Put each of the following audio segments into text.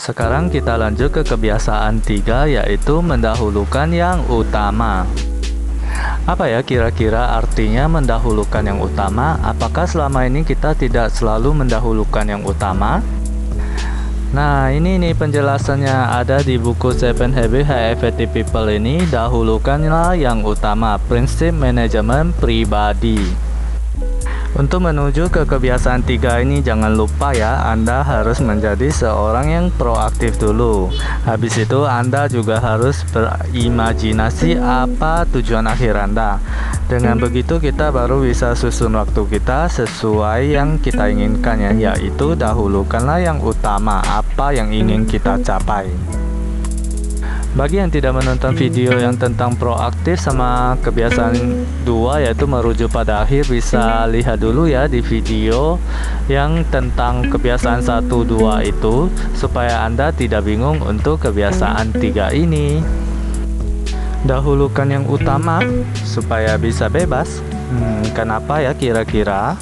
Sekarang kita lanjut ke kebiasaan 3, yaitu mendahulukan yang utama. Apa ya kira-kira artinya mendahulukan yang utama? Apakah selama ini kita tidak selalu mendahulukan yang utama? Nah, ini nih penjelasannya ada di buku Seven Habits of Effective People ini. Dahulukanlah yang utama, prinsip manajemen pribadi. Untuk menuju ke kebiasaan 3 ini, jangan lupa ya, Anda harus menjadi seorang yang proaktif dulu. Habis itu Anda juga harus berimajinasi apa tujuan akhir Anda. Dengan begitu kita baru bisa susun waktu kita sesuai yang kita inginkan ya, yaitu dahulukanlah yang utama, apa yang ingin kita capai. Bagi yang tidak menonton video yang tentang proaktif sama kebiasaan 2, yaitu merujuk pada akhir, bisa lihat dulu ya di video yang tentang kebiasaan 1, 2 itu, supaya Anda tidak bingung untuk kebiasaan 3 ini. Dahulukan yang utama supaya bisa bebas. Kenapa ya kira-kira?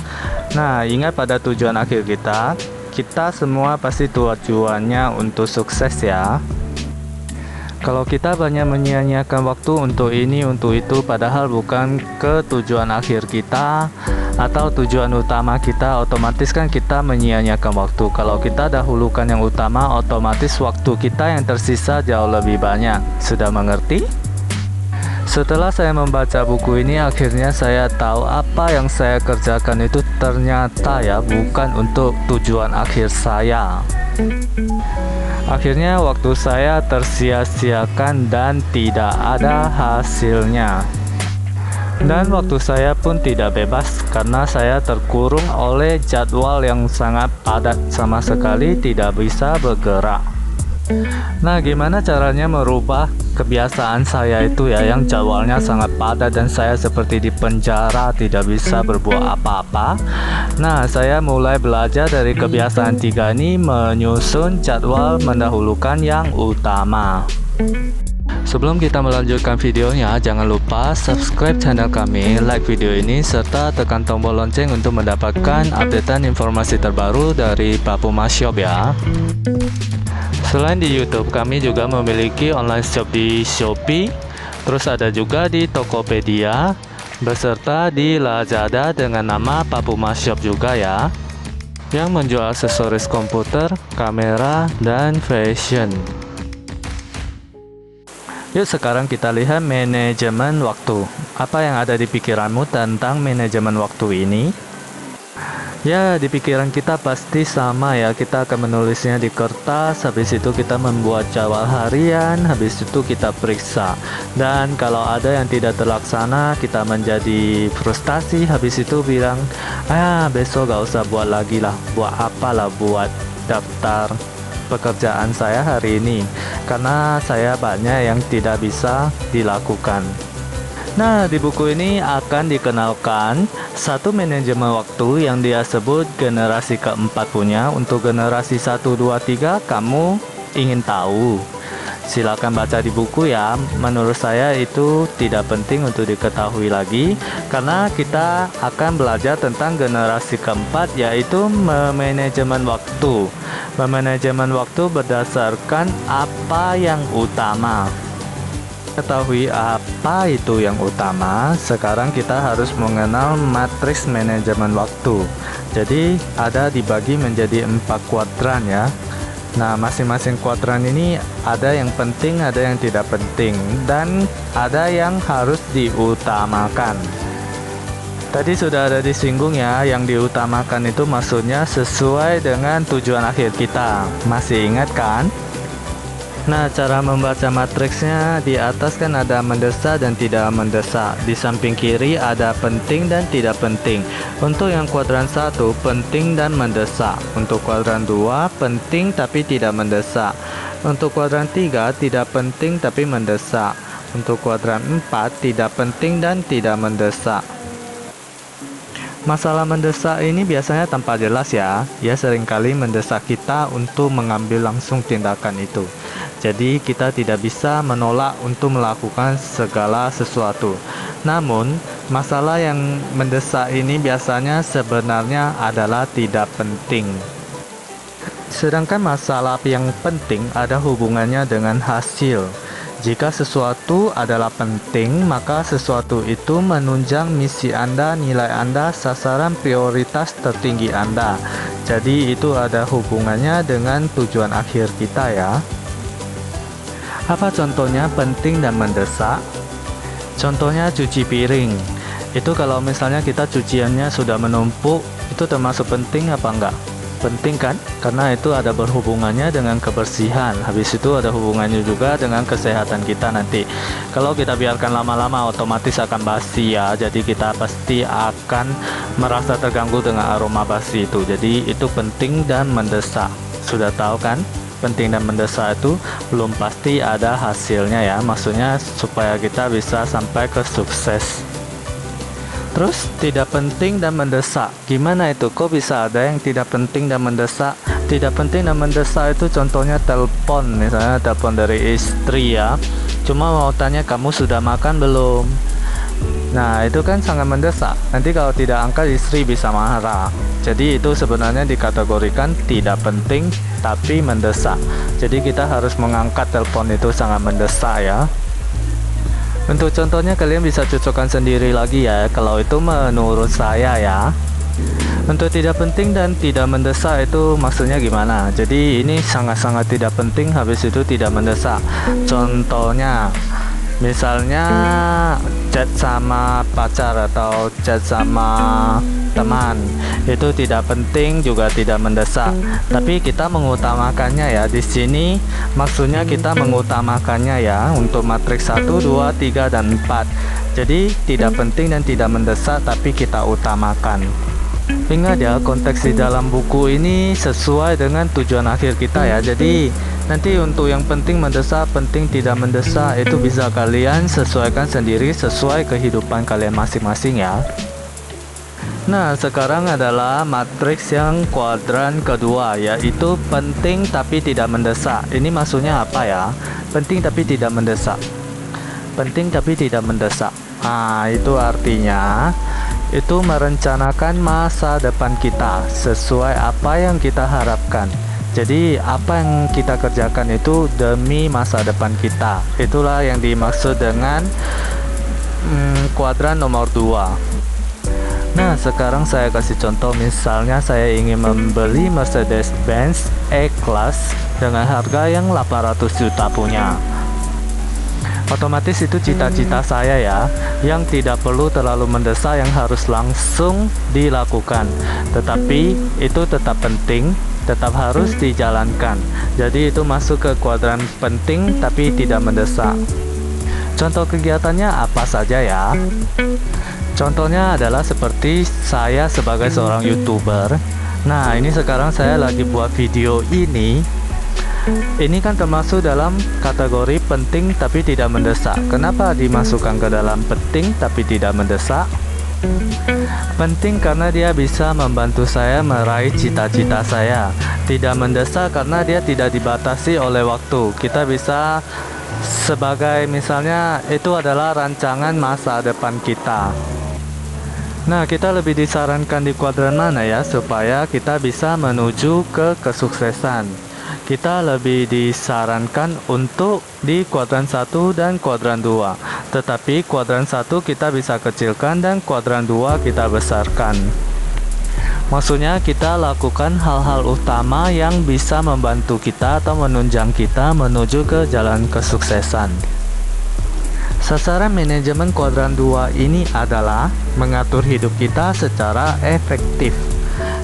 Nah, ingat pada tujuan akhir kita. Kita semua pasti tujuannya untuk sukses ya. Kalau kita banyak menyia-nyiakan waktu untuk ini, untuk itu, padahal bukan ke tujuan akhir kita atau tujuan utama kita, otomatis kan kita menyia-nyiakan waktu. Kalau kita dahulukan yang utama, otomatis waktu kita yang tersisa jauh lebih banyak. Sudah mengerti? Setelah saya membaca buku ini, akhirnya saya tahu apa yang saya kerjakan itu ternyata ya bukan untuk tujuan akhir saya. Akhirnya waktu saya tersia-siakan dan tidak ada hasilnya. Dan waktu saya pun tidak bebas karena saya terkurung oleh jadwal yang sangat padat, sama sekali tidak bisa bergerak. Nah, gimana caranya merubah kebiasaan saya itu ya, yang jadwalnya sangat padat dan saya seperti di penjara, tidak bisa berbuat apa-apa. Nah, saya mulai belajar dari kebiasaan 3 ini, menyusun jadwal mendahulukan yang utama. Sebelum kita melanjutkan videonya, jangan lupa subscribe channel kami, like video ini, serta tekan tombol lonceng untuk mendapatkan updatean informasi terbaru dari Papuma Shop ya. Selain di YouTube, kami juga memiliki online shop di Shopee, terus ada juga di Tokopedia, beserta di Lazada dengan nama Papuma Shop juga ya, yang menjual aksesoris komputer, kamera, dan fashion. Yuk sekarang kita lihat manajemen waktu. Apa yang ada di pikiranmu tentang manajemen waktu ini? Ya, di pikiran kita pasti sama ya, kita akan menulisnya di kertas, habis itu kita membuat jadwal harian, habis itu kita periksa. Dan kalau ada yang tidak terlaksana, kita menjadi frustasi, habis itu bilang, besok gak usah buat lagi lah, buat apalah buat daftar pekerjaan saya hari ini, karena saya banyak yang tidak bisa dilakukan. Nah, di buku ini akan dikenalkan satu manajemen waktu yang dia sebut generasi keempat punya. Untuk generasi 1, 2, 3 kamu ingin tahu, silakan baca di buku ya. Menurut saya itu tidak penting untuk diketahui lagi, karena kita akan belajar tentang generasi keempat, yaitu manajemen waktu. Manajemen waktu berdasarkan apa yang utama. Ketahui apa itu yang utama, sekarang kita harus mengenal matriks manajemen waktu. Jadi ada dibagi menjadi 4 kuadran ya. Nah, masing-masing kuadran ini ada yang penting, ada yang tidak penting, dan ada yang harus diutamakan. Tadi sudah ada disinggung ya, yang diutamakan itu maksudnya sesuai dengan tujuan akhir kita. Masih ingat kan? Nah, cara membaca matriksnya, di atas kan ada mendesak dan tidak mendesak. Di samping kiri ada penting dan tidak penting. Untuk yang kuadran 1, penting dan mendesak. Untuk kuadran 2, penting tapi tidak mendesak. Untuk kuadran 3, tidak penting tapi mendesak. Untuk kuadran 4, tidak penting dan tidak mendesak. Masalah mendesak ini biasanya tanpa jelas ya. Ya, seringkali mendesak kita untuk mengambil langsung tindakan itu. Jadi kita tidak bisa menolak untuk melakukan segala sesuatu. Namun, masalah yang mendesak ini biasanya sebenarnya adalah tidak penting. Sedangkan masalah yang penting ada hubungannya dengan hasil. Jika sesuatu adalah penting, maka sesuatu itu menunjang misi Anda, nilai Anda, sasaran prioritas tertinggi Anda. Jadi itu ada hubungannya dengan tujuan akhir kita ya. Apa contohnya penting dan mendesak? Contohnya cuci piring. Itu kalau misalnya kita cuciannya sudah menumpuk, itu termasuk penting apa enggak? Penting kan? Karena itu ada berhubungannya dengan kebersihan. Habis itu ada hubungannya juga dengan kesehatan kita nanti. Kalau kita biarkan lama-lama otomatis akan basi ya. Jadi kita pasti akan merasa terganggu dengan aroma basi itu. Jadi itu penting dan mendesak. Sudah tahu kan? Penting dan mendesak itu belum pasti ada hasilnya ya. Maksudnya supaya kita bisa sampai ke sukses. Terus tidak penting dan mendesak. Gimana itu? Kok bisa ada yang tidak penting dan mendesak? Tidak penting dan mendesak itu contohnya telepon, misalnya telepon dari istri ya. Cuma mau tanya kamu sudah makan belum? Nah, itu kan sangat mendesak. Nanti kalau tidak angkat istri bisa marah. Jadi itu sebenarnya dikategorikan tidak penting tapi mendesak. Jadi kita harus mengangkat telepon itu sangat mendesak ya. Untuk contohnya kalian bisa cocokkan sendiri lagi ya, kalau itu menurut saya ya. Untuk tidak penting dan tidak mendesak itu maksudnya gimana? Jadi ini sangat-sangat tidak penting, habis itu tidak mendesak. Contohnya, misalnya chat sama pacar atau chat sama teman, itu tidak penting juga tidak mendesak, tapi kita mengutamakannya ya. Di sini maksudnya kita mengutamakannya ya untuk matriks 1, 2, 3, dan 4. Jadi tidak penting dan tidak mendesak tapi kita utamakan. Ingat ya, konteks di dalam buku ini sesuai dengan tujuan akhir kita ya. Jadi nanti untuk yang penting mendesak, penting tidak mendesak itu bisa kalian sesuaikan sendiri sesuai kehidupan kalian masing-masing ya. Nah, sekarang adalah matriks yang kuadran kedua, yaitu penting tapi tidak mendesak. Ini maksudnya apa ya? Penting tapi tidak mendesak. Penting tapi tidak mendesak. Nah, itu artinya itu merencanakan masa depan kita sesuai apa yang kita harapkan. Jadi apa yang kita kerjakan itu demi masa depan kita. Itulah yang dimaksud dengan kuadran nomor 2. Nah, sekarang saya kasih contoh. Misalnya saya ingin membeli Mercedes-Benz E-Class dengan harga yang 800 juta punya. Otomatis itu cita-cita saya ya, yang tidak perlu terlalu mendesak, yang harus langsung dilakukan. Tetapi itu tetap penting, tetap harus dijalankan. Jadi itu masuk ke kuadran penting tapi tidak mendesak. Contoh kegiatannya apa saja ya? Contohnya adalah seperti saya sebagai seorang YouTuber. Nah, ini sekarang saya lagi buat video ini. Ini kan termasuk dalam kategori penting tapi tidak mendesak. Kenapa dimasukkan ke dalam penting tapi tidak mendesak? Penting karena dia bisa membantu saya meraih cita-cita saya. Tidak mendesak karena dia tidak dibatasi oleh waktu. Kita bisa sebagai misalnya itu adalah rancangan masa depan kita. Nah, kita lebih disarankan di kuadran mana ya supaya kita bisa menuju ke kesuksesan? Kita lebih disarankan untuk di kuadran 1 dan kuadran 2. Tetapi kuadran 1 kita bisa kecilkan dan kuadran 2 kita besarkan. Maksudnya kita lakukan hal-hal utama yang bisa membantu kita atau menunjang kita menuju ke jalan kesuksesan. Sasaran manajemen kuadran 2 ini adalah mengatur hidup kita secara efektif.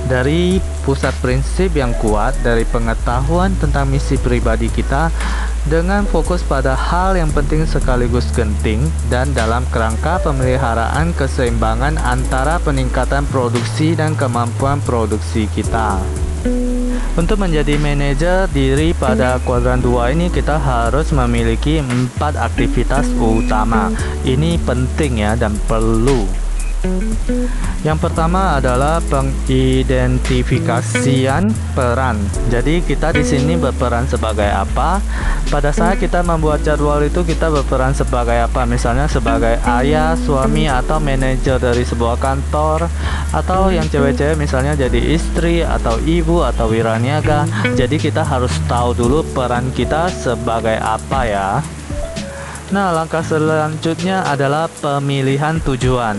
Dari pusat prinsip yang kuat, dari pengetahuan tentang misi pribadi kita, dengan fokus pada hal yang penting sekaligus genting, dan dalam kerangka pemeliharaan keseimbangan antara peningkatan produksi dan kemampuan produksi kita. Untuk menjadi manajer diri pada kuadran 2 ini kita harus memiliki 4 aktivitas utama. Ini penting ya dan perlu. Yang pertama adalah pengidentifikasian peran. Jadi kita di sini berperan sebagai apa? Pada saat kita membuat jadwal itu kita berperan sebagai apa? Misalnya sebagai ayah, suami, atau manajer dari sebuah kantor, atau yang cewek-cewek misalnya jadi istri atau ibu atau wiraniaga. Jadi kita harus tahu dulu peran kita sebagai apa ya. Nah, langkah selanjutnya adalah pemilihan tujuan.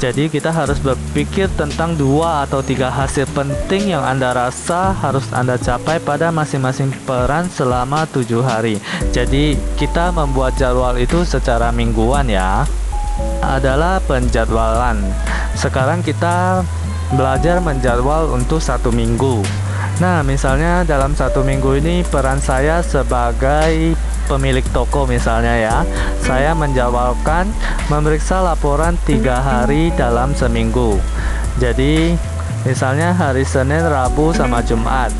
Jadi kita harus berpikir tentang 2 atau 3 hasil penting yang Anda rasa harus Anda capai pada masing-masing peran selama 7 hari. Jadi kita membuat jadwal itu secara mingguan ya. Adalah penjadwalan. Sekarang kita belajar menjadwal untuk 1 minggu. Nah, misalnya dalam 1 minggu ini peran saya sebagai pemilik toko misalnya ya, saya menjadwalkan memeriksa laporan 3 hari dalam seminggu. Jadi misalnya hari Senin, Rabu, sama Jumat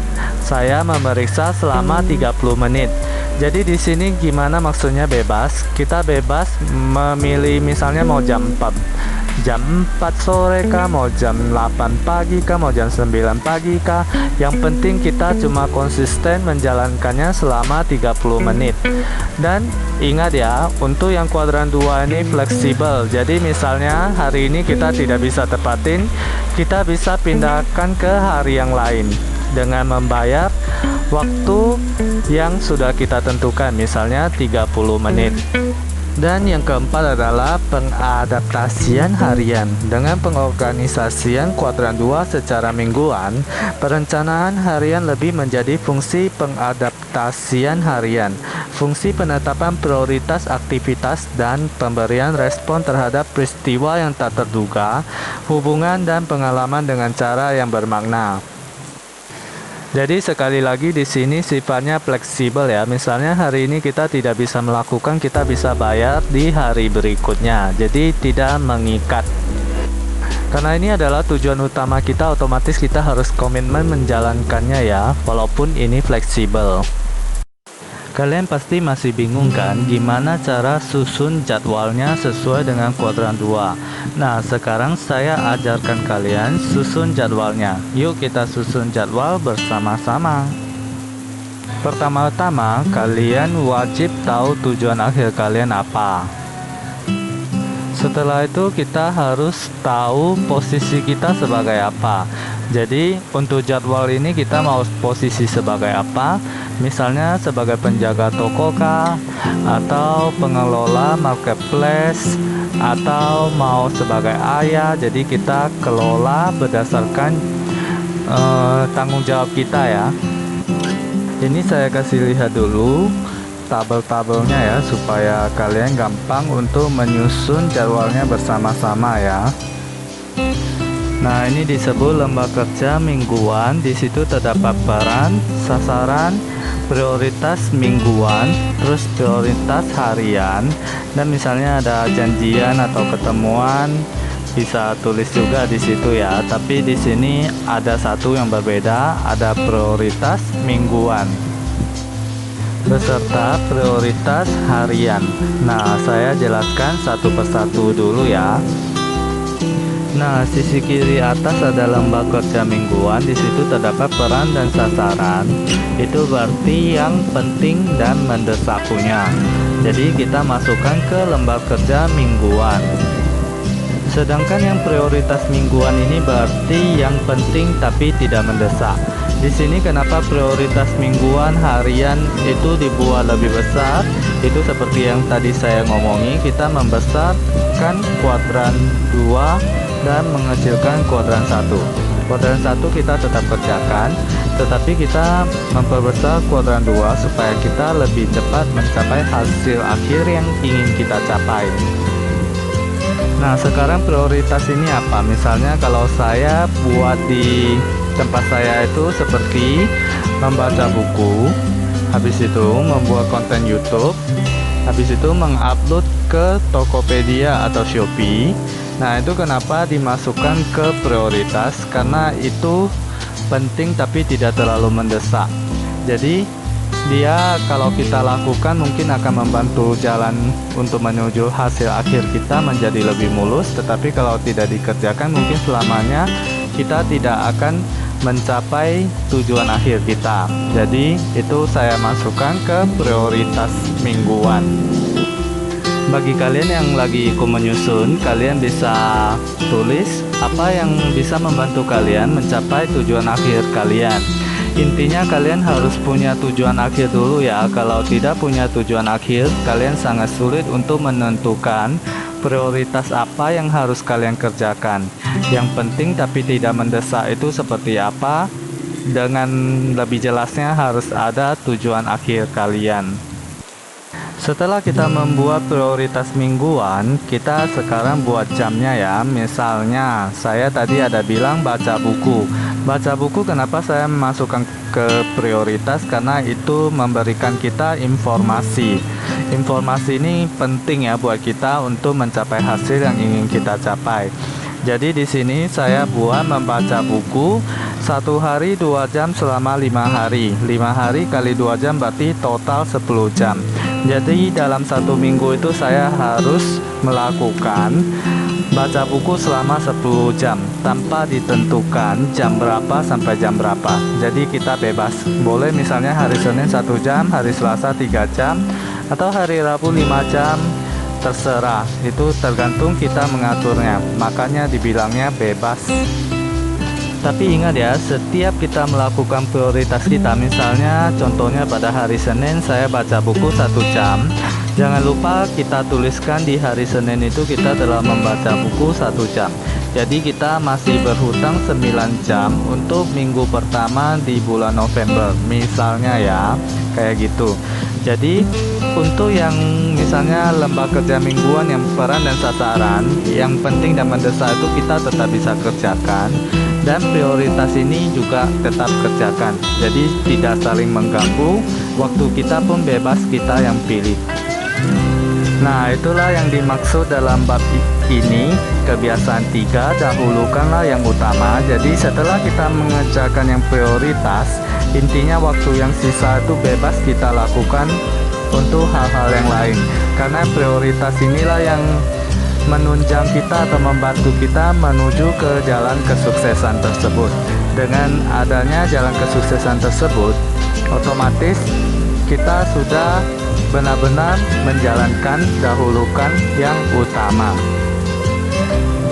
saya memeriksa selama 30 menit. Jadi di sini gimana maksudnya bebas? Kita bebas memilih misalnya mau jam 4 sore kah, mau jam 8 pagi kah, mau jam 9 pagi kah. Yang penting kita cuma konsisten menjalankannya selama 30 menit. Dan ingat ya, untuk yang kuadran 2 ini fleksibel. Jadi misalnya hari ini kita tidak bisa tepatin, kita bisa pindahkan ke hari yang lain dengan membayar waktu yang sudah kita tentukan, misalnya 30 menit. Dan yang keempat adalah pengadaptasian harian. Dengan pengorganisasian kuadran 2 secara mingguan, perencanaan harian lebih menjadi fungsi pengadaptasian harian, fungsi penetapan prioritas aktivitas dan pemberian respon terhadap peristiwa yang tak terduga, hubungan dan pengalaman dengan cara yang bermakna. Jadi sekali lagi di sini sifatnya fleksibel ya. Misalnya hari ini kita tidak bisa melakukan, kita bisa bayar di hari berikutnya. Jadi tidak mengikat. Karena ini adalah tujuan utama kita, otomatis kita harus komitmen menjalankannya ya, walaupun ini fleksibel. Kalian pasti masih bingung kan gimana cara susun jadwalnya sesuai dengan kuadran 2. Nah, sekarang saya ajarkan kalian susun jadwalnya. Yuk kita susun jadwal bersama-sama. Pertama-tama, kalian wajib tahu tujuan akhir kalian apa. Setelah itu kita harus tahu posisi kita sebagai apa. Jadi untuk jadwal ini kita mau posisi sebagai apa? Misalnya sebagai penjaga toko kah, atau pengelola marketplace, atau mau sebagai ayah. Jadi kita kelola berdasarkan tanggung jawab kita ya. Ini saya kasih lihat dulu tabel-tabelnya ya, supaya kalian gampang untuk menyusun jadwalnya bersama-sama ya. Nah, ini disebut lembah kerja mingguan. Di situ terdapat peran, sasaran, prioritas mingguan, terus prioritas harian, dan misalnya ada janjian atau ketemuan, bisa tulis juga di situ ya. Tapi di sini ada satu yang berbeda, ada prioritas mingguan beserta prioritas harian. Nah, saya jelaskan satu persatu dulu ya. Nah, sisi kiri atas ada lembah kerja mingguan. Di situ terdapat peran dan sasaran. Itu berarti yang penting dan mendesaknya. Jadi kita masukkan ke lembah kerja mingguan. Sedangkan yang prioritas mingguan ini berarti yang penting tapi tidak mendesak. Di sini kenapa prioritas mingguan harian itu dibuat lebih besar? Itu seperti yang tadi saya ngomongi, kita membesarkan kuadran 2 dan mengecilkan kuadran 1. Kuadran 1 kita tetap kerjakan, tetapi kita memperbesar kuadran 2 supaya kita lebih cepat mencapai hasil akhir yang ingin kita capai. Nah, sekarang prioritas ini apa? Misalnya kalau saya buat di tempat saya itu seperti membaca buku, habis itu membuat konten YouTube, habis itu mengupload ke Tokopedia atau Shopee. Nah, itu kenapa dimasukkan ke prioritas? Karena itu penting tapi tidak terlalu mendesak. Jadi dia kalau kita lakukan mungkin akan membantu jalan untuk menuju hasil akhir kita menjadi lebih mulus, tetapi kalau tidak dikerjakan mungkin selamanya kita tidak akan mencapai tujuan akhir kita. Jadi itu saya masukkan ke prioritas mingguan. Bagi kalian yang lagi ikut menyusun, kalian bisa tulis apa yang bisa membantu kalian mencapai tujuan akhir kalian. Intinya kalian harus punya tujuan akhir dulu ya. Kalau tidak punya tujuan akhir, kalian sangat sulit untuk menentukan prioritas apa yang harus kalian kerjakan. Yang penting tapi tidak mendesak itu seperti apa? Dengan lebih jelasnya harus ada tujuan akhir kalian. Setelah kita membuat prioritas mingguan, kita sekarang buat jamnya ya. Misalnya, saya tadi ada bilang baca buku. Baca buku kenapa saya masukkan ke prioritas? Karena itu memberikan kita informasi. Informasi ini penting ya buat kita untuk mencapai hasil yang ingin kita capai. Jadi di sini saya buat membaca buku 1 hari 2 jam selama 5 hari. 5 hari kali 2 jam berarti total 10 jam. Jadi dalam 1 minggu itu saya harus melakukan baca buku selama 10 jam tanpa ditentukan jam berapa sampai jam berapa. Jadi kita bebas. Boleh misalnya hari Senin 1 jam, hari Selasa 3 jam, atau hari Rabu 5 jam. Terserah, itu tergantung kita mengaturnya. Makanya dibilangnya bebas. Tapi ingat ya, setiap kita melakukan prioritas kita, misalnya contohnya pada hari Senin saya baca buku 1 jam, jangan lupa kita tuliskan di hari Senin itu kita telah membaca buku 1 jam. Jadi kita masih berhutang 9 jam untuk minggu pertama di bulan November, misalnya ya, kayak gitu. Jadi untuk yang misalnya lembah kerja mingguan yang peran dan sasaran, yang penting dan mendesak itu kita tetap bisa kerjakan, dan prioritas ini juga tetap kerjakan. Jadi tidak saling mengganggu, waktu kita pun bebas kita yang pilih. Nah, itulah yang dimaksud dalam bab ini. Kebiasaan 3, dahulukanlah yang utama. Jadi setelah kita mengerjakan yang prioritas, intinya waktu yang sisa itu bebas kita lakukan untuk hal-hal yang lain. Karena prioritas inilah yang menunjang kita atau membantu kita menuju ke jalan kesuksesan tersebut. Dengan adanya jalan kesuksesan tersebut, otomatis kita sudah benar-benar menjalankan dahulukan yang utama.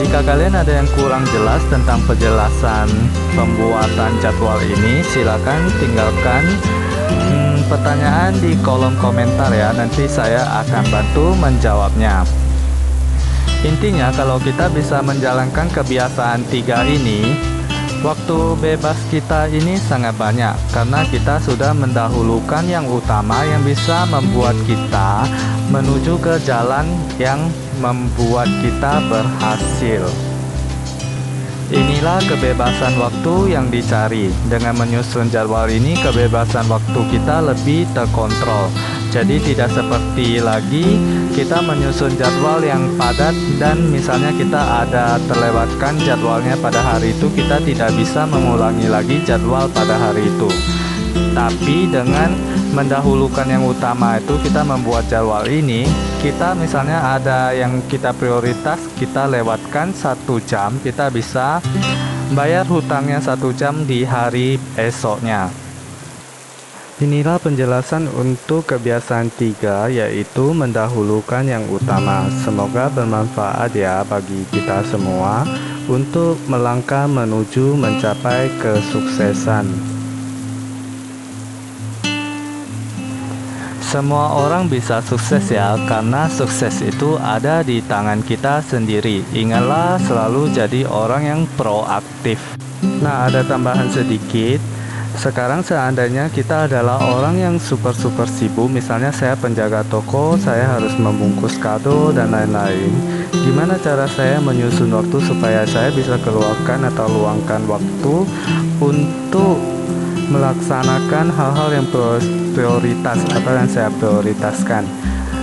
Jika kalian ada yang kurang jelas tentang penjelasan pembuatan jadwal ini, silakan tinggalkan pertanyaan di kolom komentar ya. Nanti saya akan bantu menjawabnya. Intinya kalau kita bisa menjalankan kebiasaan 3 ini, waktu bebas kita ini sangat banyak karena kita sudah mendahulukan yang utama yang bisa membuat kita menuju ke jalan yang membuat kita berhasil. Inilah kebebasan waktu yang dicari. Dengan menyusun jadwal ini, kebebasan waktu kita lebih terkontrol. Jadi tidak seperti lagi kita menyusun jadwal yang padat dan misalnya kita ada terlewatkan jadwalnya pada hari itu, kita tidak bisa mengulangi lagi jadwal pada hari itu. Tapi dengan mendahulukan yang utama itu, kita membuat jadwal ini, kita misalnya ada yang kita prioritas, kita lewatkan 1 jam, kita bisa bayar hutangnya 1 jam di hari esoknya. Inilah penjelasan untuk kebiasaan 3, yaitu mendahulukan yang utama. Semoga bermanfaat ya bagi kita semua untuk melangkah menuju mencapai kesuksesan. Semua orang bisa sukses ya, karena sukses itu ada di tangan kita sendiri. Ingatlah selalu jadi orang yang proaktif. Nah, ada tambahan sedikit. Sekarang seandainya kita adalah orang yang super sibuk, misalnya saya penjaga toko, saya harus membungkus kado dan lain-lain. Gimana cara saya menyusun waktu supaya saya bisa keluarkan atau luangkan waktu untuk melaksanakan hal-hal yang prioritas atau yang saya prioritaskan,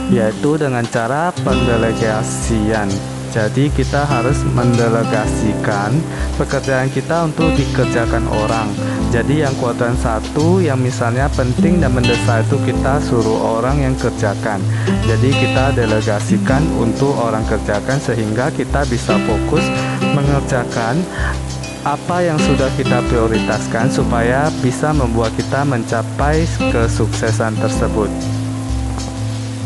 yaitu dengan cara pendelegasian. Jadi kita harus mendelegasikan pekerjaan kita untuk dikerjakan orang. Jadi yang kuadran 1 yang misalnya penting dan mendesak itu kita suruh orang yang kerjakan. Jadi kita delegasikan untuk orang kerjakan sehingga kita bisa fokus mengerjakan apa yang sudah kita prioritaskan supaya bisa membuat kita mencapai kesuksesan tersebut.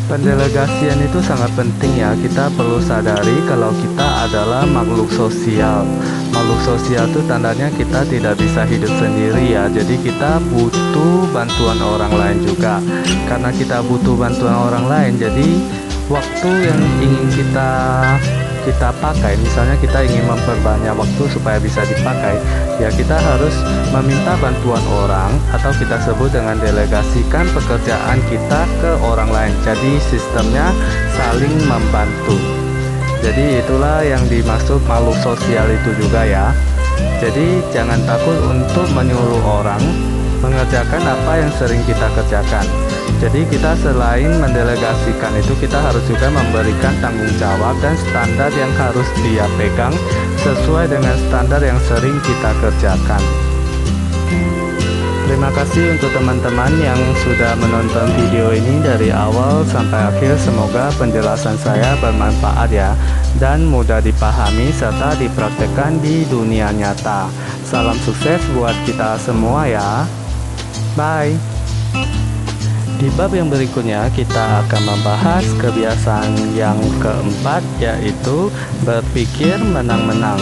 Pendelegasian itu sangat penting ya. Kita perlu sadari kalau kita adalah makhluk sosial. Makhluk sosial itu tandanya kita tidak bisa hidup sendiri ya. Jadi kita butuh bantuan orang lain juga. Karena kita butuh bantuan orang lain, jadi waktu yang ingin kita pakai, misalnya kita ingin memperbanyak waktu supaya bisa dipakai, ya kita harus meminta bantuan orang atau kita sebut dengan delegasikan pekerjaan kita ke orang lain. Jadi sistemnya saling membantu. Jadi itulah yang dimaksud makhluk sosial itu juga ya. Jadi jangan takut untuk menyuruh orang mengerjakan apa yang sering kita kerjakan. Jadi kita selain mendelegasikan itu, kita harus juga memberikan tanggung jawab dan standar yang harus dia pegang sesuai dengan standar yang sering kita kerjakan. Terima kasih untuk teman-teman yang sudah menonton video ini dari awal sampai akhir. Semoga penjelasan saya bermanfaat ya, dan mudah dipahami serta dipraktekkan di dunia nyata. Salam sukses buat kita semua ya. Bye. Di bab yang berikutnya kita akan membahas kebiasaan yang keempat, yaitu berpikir menang-menang.